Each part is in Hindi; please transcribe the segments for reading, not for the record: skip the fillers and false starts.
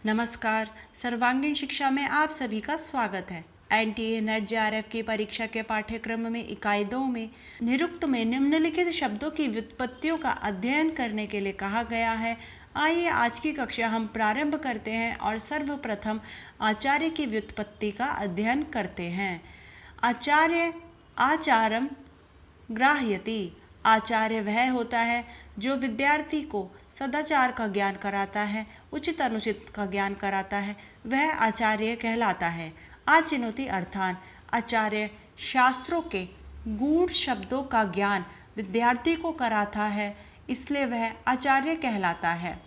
नमस्कार। सर्वांगीण शिक्षा में आप सभी का स्वागत है। एनटीए नेट जेआरएफ की परीक्षा के पाठ्यक्रम में इकाई 2 में निरुक्त में निम्नलिखित शब्दों की व्युत्पत्तियों का अध्ययन करने के लिए कहा गया है। आइए आज की कक्षा हम प्रारंभ करते हैं और सर्वप्रथम आचार्य की व्युत्पत्ति का अध्ययन करते हैं। आचार्य आचारम ग्राह्यति। आचार्य वह होता है जो विद्यार्थी को सदाचार का ज्ञान कराता है, उचित अनुचित का ज्ञान कराता है, वह आचार्य कहलाता है। आचिनोति अर्थान आचार्य शास्त्रों के गूढ़ शब्दों का ज्ञान विद्यार्थी को कराता है, इसलिए वह आचार्य कहलाता है।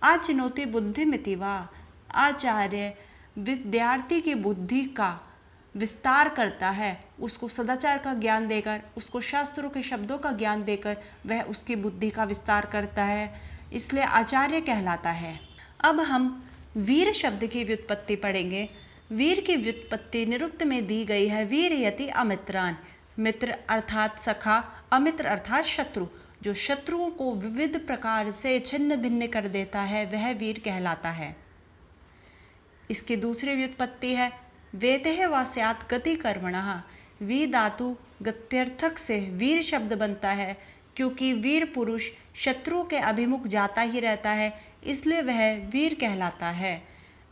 आचिनोति बुद्धिमिति वा। आचार्य विद्यार्थी की बुद्धि का विस्तार करता है, उसको सदाचार का ज्ञान देकर, उसको शास्त्रों के शब्दों का ज्ञान देकर वह उसकी बुद्धि का विस्तार करता है, इसलिए आचार्य कहलाता है। अब हम वीर शब्द की व्युत्पत्ति पढ़ेंगे। वीर की व्युत्पत्ति निरुक्त में दी गई है। वीरयति अमित्रान। मित्र अर्थात सखा, अमित्र अर्थात शत्रु। जो शत्रुओं को विविध प्रकार से छिन्न भिन्न कर देता है वह वीर कहलाता है। इसकी दूसरी व्युत्पत्ति है वेतः वा स्यात् गति कर्मणः। वी धातु गत्यर्थक से वीर शब्द बनता है, क्योंकि वीर पुरुष शत्रुओं के अभिमुख जाता ही रहता है, इसलिए वह वीर कहलाता है।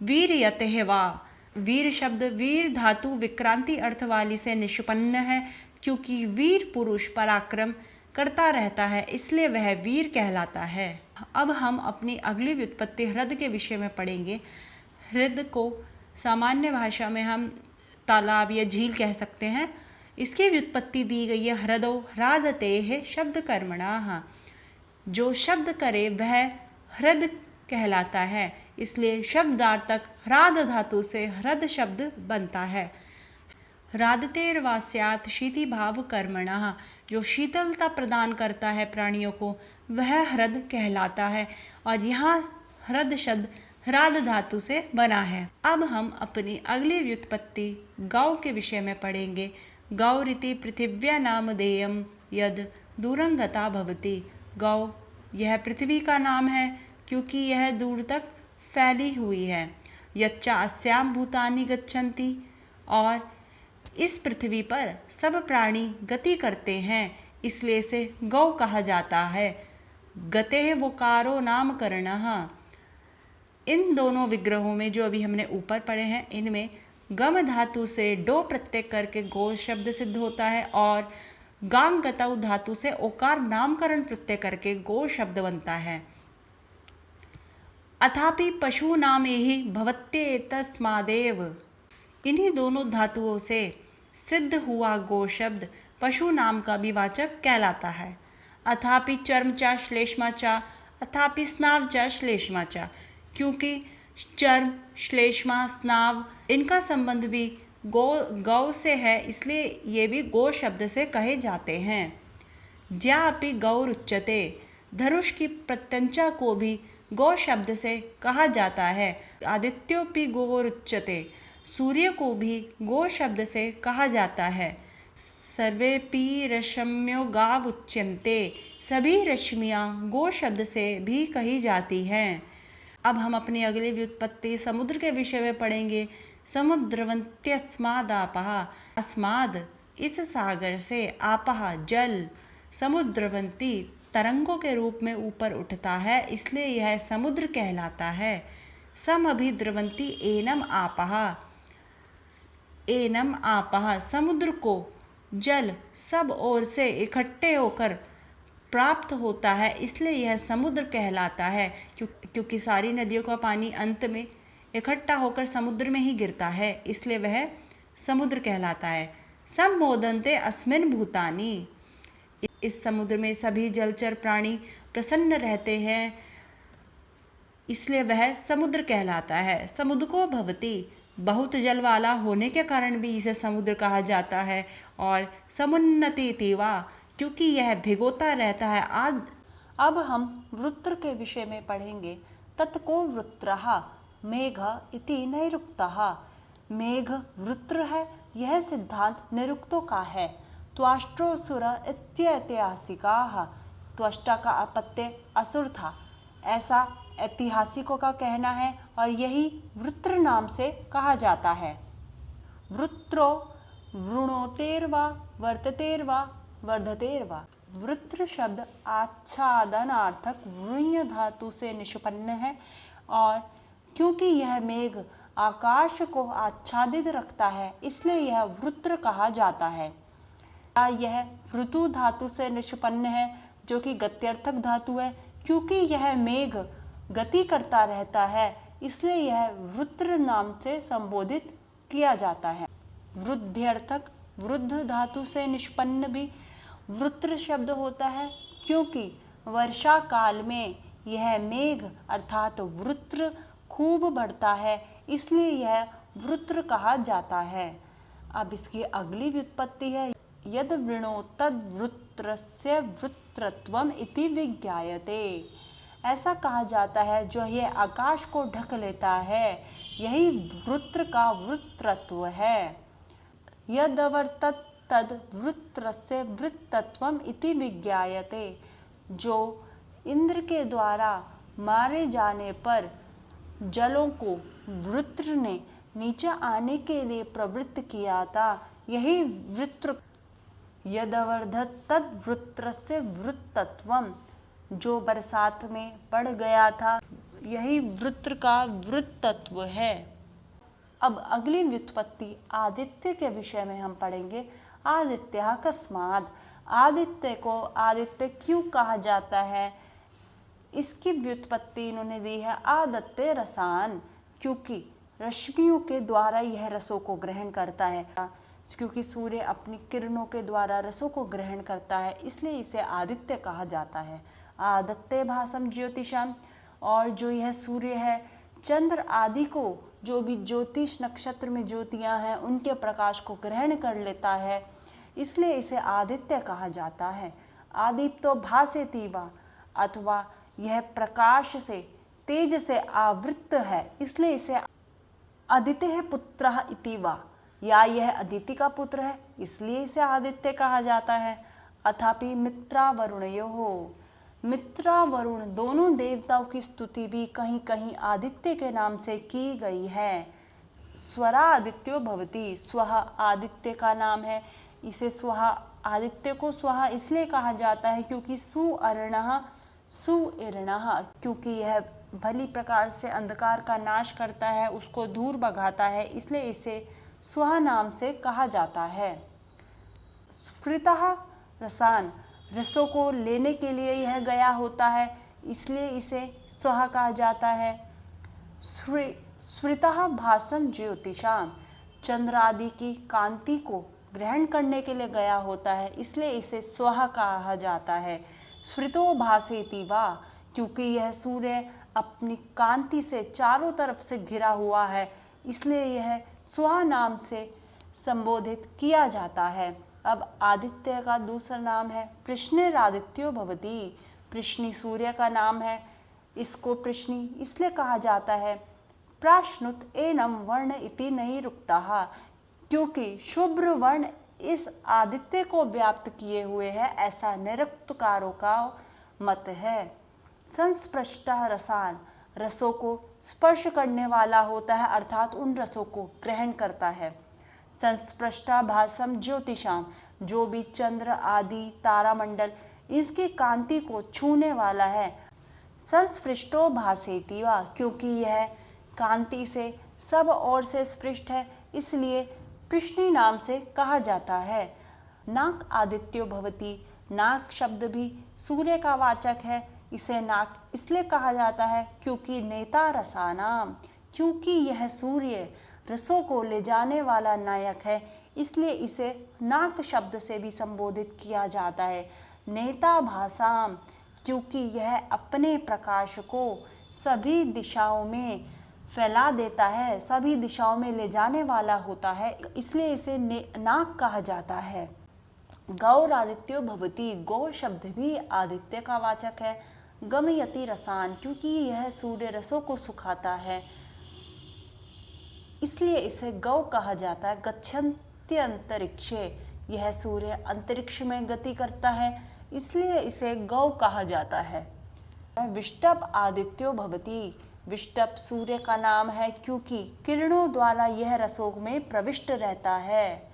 वीर्यतः वा। वीर शब्द वीर धातु विक्रांति अर्थ वाली से निष्पन्न है, क्योंकि वीर पुरुष पराक्रम करता रहता है, इसलिए वह वीर कहलाता है। अब हम अपनी अगली व्युत्पत्ति हृद के विषय में पढ़ेंगे। हृद को सामान्य भाषा में हम तालाब या झील कह सकते हैं। इसकी व्युत्पत्ति दी गई है हृदो ह्रादतेः शब्द कर्मणः। जो शब्द करे वह हृद कहलाता है, इसलिए शब्दार्थक ह्राद धातु से हृद शब्द बनता है। ह्रादतेर् वा स्यात् शीति भाव कर्मणः। जो शीतलता प्रदान करता है प्राणियों को वह हृद कहलाता है, और यहाँ हृद शब्द ह्राद धातु से बना है। अब हम अपनी अगली व्युत्पत्ति गौ के विषय में पढ़ेंगे। गौरिति पृथिव्या नामधेयम यद दूरंगता भवति। गौ यह पृथ्वी का नाम है, क्योंकि यह दूर तक फैली हुई है। यच्चा अस्याम भूतानि गच्छन्ति। और इस पृथ्वी पर सब प्राणी गति करते हैं, इसलिए इसे गौ कहा जाता है। गतेः वोकारो नामकरणः। इन दोनों विग्रहों में जो अभी हमने ऊपर पढ़े हैं, इनमें गम धातु से डो प्रत्यय करके गो शब्द सिद्ध होता है, और गांग गतौ धातु से ओकार नामकरण प्रत्यय करके गो शब्द बनता है। अथापि पशु नामे ही भवत्येतस्मादेव। इन्हीं दोनों धातुओं से सिद्ध हुआ गो शब्द पशु नाम का भी वाचक कहलाता है। अथापि चर्म चा श्लेष्मा चा, अथापि स्नाव चा श्लेष्मा चा। क्योंकि चर्म, श्लेष्मा, स्नाव इनका संबंध भी गौ से है, इसलिए ये भी गो शब्द से कहे जाते हैं। ज्यापि गौरुच्यते। धनुष की प्रत्यंचा को भी गौ शब्द से कहा जाता है। आदित्योपि गौरुच्यते। सूर्य को भी गो शब्द से कहा जाता है। सर्वेपि रश्म्यो गावुच्यन्ते। सभी रश्मियाँ गो शब्द से भी कही जाती हैं। अब हम अपनी अगली व्युत्पत्ति समुद्र के विषय में पढ़ेंगे। समुद्रवन्त्यस्मादापः। अस्माद इस सागर से, आपः जल, समुद्रवंती तरंगों के रूप में ऊपर उठता है, इसलिए यह समुद्र कहलाता है। समभिद्रवन्ति एनम आपः। एनम आपः समुद्र को जल सब ओर से इकट्ठे होकर प्राप्त होता है, इसलिए यह समुद्र कहलाता है। क्योंकि सारी नदियों का पानी अंत में इकट्ठा होकर समुद्र में ही गिरता है, इसलिए वह समुद्र कहलाता है। सम्मोदन्ते अस्मिन् भूतानि। इस समुद्र में सभी जलचर प्राणी प्रसन्न रहते हैं, इसलिए वह समुद्र कहलाता है। समुद्रको भवति। बहुत जल वाला होने के कारण भी इसे समुद्र कहा जाता है। और समुन्नति वा, क्योंकि यह भिगोता रहता है। अब हम वृत्र के विषय में पढ़ेंगे। तत्को वृत्रः मेघ इति नैरुक्तः। मेघ वृत्र है, यह सिद्धांत निरुक्तों का है। त्वष्ट्रोऽसुर इत्यैतिहासिकाः। त्वष्टा का अपत्य असुर था, ऐसा ऐतिहासिकों का कहना है और यही वृत्र नाम से कहा जाता है। वृत्रो वृणोतेर्वा वर्ततेर्वा वर्धतेर्वा। वृत्र शब्द आच्छादनार्थक वृण्य धातु से निष्पन्न है और क्योंकि यह मेघ आकाश को आच्छादित रखता है इसलिए यह वृत्र कहा जाता है। यह ऋतु धातु से निष्पन्न है जो कि गत्यर्थक धातु है। क्योंकि यह मेघ गति करता रहता है इसलिए यह वृत्र नाम से संबोधित किया जाता है। वृद्ध्यर्थक वृद्ध धातु से निष्पन्न भी वृत्र शब्द होता है क्योंकि वर्षा काल में यह मेघ अर्थात वृत्र खूब बढ़ता है इसलिए यह वृत्र कहा जाता है। अब इसकी अगली व्युत्पत्ति है यद वृणो तद वृत्रस्य वृत्रत्वम इति विज्ञायते। ऐसा कहा जाता है जो यह आकाश को ढक लेता है यही वृत्र का वृत्रत्व है। यदवर्तत तद वृत्रस्य वृत्तत्वम इति विज्ञायते। जो इंद्र के द्वारा मारे जाने पर जलों को वृत्र ने नीचे आने के लिए प्रवृत्त किया था यही वृत्र। यदवर्धत तद वृत्रस्य वृत्तत्वम। जो बरसात में बढ़ गया था यही वृत्र का वृत्तत्व है। अब अगली व्युत्पत्ति आदित्य के विषय में हम पढ़ेंगे। आदित्य कस्मात्। आदित्य को आदित्य क्यों कहा जाता है इसकी व्युत्पत्ति इन्होंने दी है आदित्य रसान। क्योंकि रश्मियों के द्वारा यह रसों को ग्रहण करता है। क्योंकि सूर्य अपनी किरणों के द्वारा रसों को ग्रहण करता है इसलिए इसे आदित्य कहा जाता है। आदित्य भासम ज्योतिषाम। और जो यह सूर्य है चंद्र आदि को जो भी ज्योतिष नक्षत्र में ज्योतियां हैं उनके प्रकाश को ग्रहण कर लेता है इसलिए इसे आदित्य कहा जाता है। आदित्यो भासेति वा। अथवा यह प्रकाश से तेज से आवृत है इसलिए इसे आदित्य पुत्रः इति वा। या यह अदिति का पुत्र है इसलिए इसे आदित्य कहा जाता है। अथापि मित्रा वरुणयोः। मित्रा वरुण दोनों देवताओं की स्तुति भी कहीं कहीं आदित्य के नाम से की गई है। स्वरा आदित्यो भवति। स्वः आदित्य का नाम है। इसे स्वः आदित्य को स्वः इसलिए कहा जाता है क्योंकि सुअर्णः सुइर्णः। क्योंकि यह भली प्रकार से अंधकार का नाश करता है उसको दूर भगाता है इसलिए इसे स्वः नाम से कहा जाता है। स्फृतः रसान। रसों को लेने के लिए यह गया होता है इसलिए इसे स्वः कहा जाता है। स्फृतः भासम ज्योतिषाम। चंद्र आदि की कांति को ग्रहण करने के लिए गया होता है इसलिए इसे स्वः कहा जाता है। स्फृतो भासेति वा। क्योंकि यह सूर्य अपनी कांति से चारों तरफ से घिरा हुआ है इसलिए यह स्वः नाम से संबोधित किया जाता है। अब आदित्य का दूसरा नाम है कृष्णेरादित्यो भवति। कृष्णी सूर्य का नाम है। इसको कृष्णी इसलिए कहा जाता है प्राश्नुत एनम वर्ण इति नैरुक्तः। क्योंकि शुभ्र वर्ण इस आदित्य को व्याप्त किए हुए है ऐसा निरुक्तकारों का मत है। संस्पृष्टः रसान। रसों को स्पर्श करने वाला होता है अर्थात उन रसों को ग्रहण करता है। संस्पृष्टा भासम ज्योतिषाम। जो भी चंद्र आदि तारामंडल इसकी कांति को छूने वाला है। संस्पृष्टो भासेति वा। क्योंकि यह कांति से सब ओर से स्पृष्ट है इसलिए कृष्णी नाम से कहा जाता है। नाक आदित्यो भवति। नाक शब्द भी सूर्य का वाचक है। इसे नाक इसलिए कहा जाता है क्योंकि नेता रसानाम। क्योंकि यह सूर्य रसों को ले जाने वाला नायक है इसलिए इसे नाक शब्द से भी संबोधित किया जाता है। नेता भासाम। क्योंकि यह अपने प्रकाश को सभी दिशाओं में फैला देता है सभी दिशाओं में ले जाने वाला होता है इसलिए इसे नाक कहा जाता है। गौर आदित्यो भवति। गौ शब्द भी आदित्य का वाचक है। गमयति रसान। क्योंकि यह सूर्य रसों को सुखाता है इसलिए इसे गौ कहा जाता है। गच्छन्ति अंतरिक्षे। यह सूर्य अंतरिक्ष में गति करता है इसलिए इसे गौ कहा जाता है। विष्टप आदित्यो भवति। विष्टप सूर्य का नाम है क्योंकि किरणों द्वारा यह रसों में प्रविष्ट रहता है।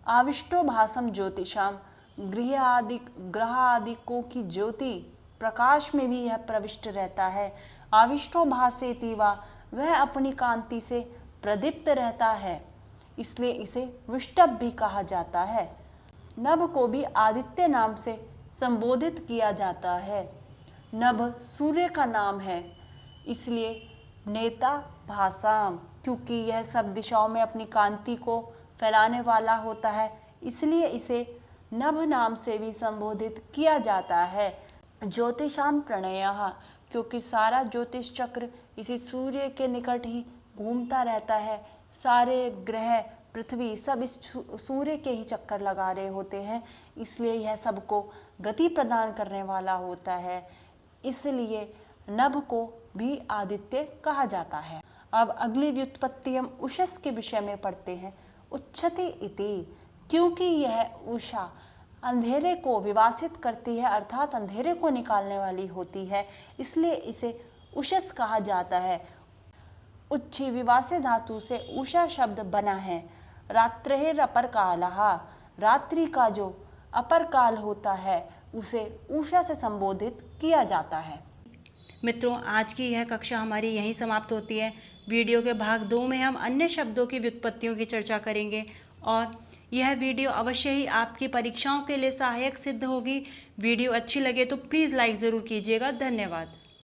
आविष्टो भासम ज्योतिषाम, ग्रह आदिकों की ज्योति प्रकाश में भी यह प्रविष्ट रहता है। आविष्टो भासेति वा, वह अपनी कांति से प्रदीप्त रहता है, इसलिए इसे विष्टप भी कहा जाता है। नभ को भी आदित्य नाम से संबोधित किया जाता है। नभ सूर्य का नाम है, इसलिए नेता भासाम, क्योंकि यह सब दिशाओं में अपनी कांति को फैलाने वाला होता है, इसलिए इसे नभ नाम से भी संबोधित किया जाता है। ज्योतिषाम प्रणयः, क्योंकि सारा ज्योतिष चक्र इसी सूर्य के निकट ही घूमता रहता है। सारे ग्रह पृथ्वी सब इस सूर्य के ही चक्कर लगा रहे होते हैं, इसलिए यह सबको गति प्रदान करने वाला होता है, इसलिए नभ को भी आदित्य कहा जाता है। अब अगली व्युत्पत्ति हम उषस के विषय में पढ़ते हैं। उच्छति इति, क्योंकि यह उषा अंधेरे को विवासित करती है, अर्थात अंधेरे को निकालने वाली होती है, इसलिए इसे उषस कहा जाता है। उच्छी विवासे धातु से उषा शब्द बना है। रात्रेर अपर कालः, रात्रि का जो अपर काल होता है उसे उषा से संबोधित किया जाता है। मित्रों, आज की यह कक्षा हमारी यहीं समाप्त होती है। वीडियो के भाग 2 में हम अन्य शब्दों की व्युत्पत्तियों की चर्चा करेंगे और यह वीडियो अवश्य ही आपकी परीक्षाओं के लिए सहायक सिद्ध होगी। वीडियो अच्छी लगे तो प्लीज़ लाइक ज़रूर कीजिएगा। धन्यवाद।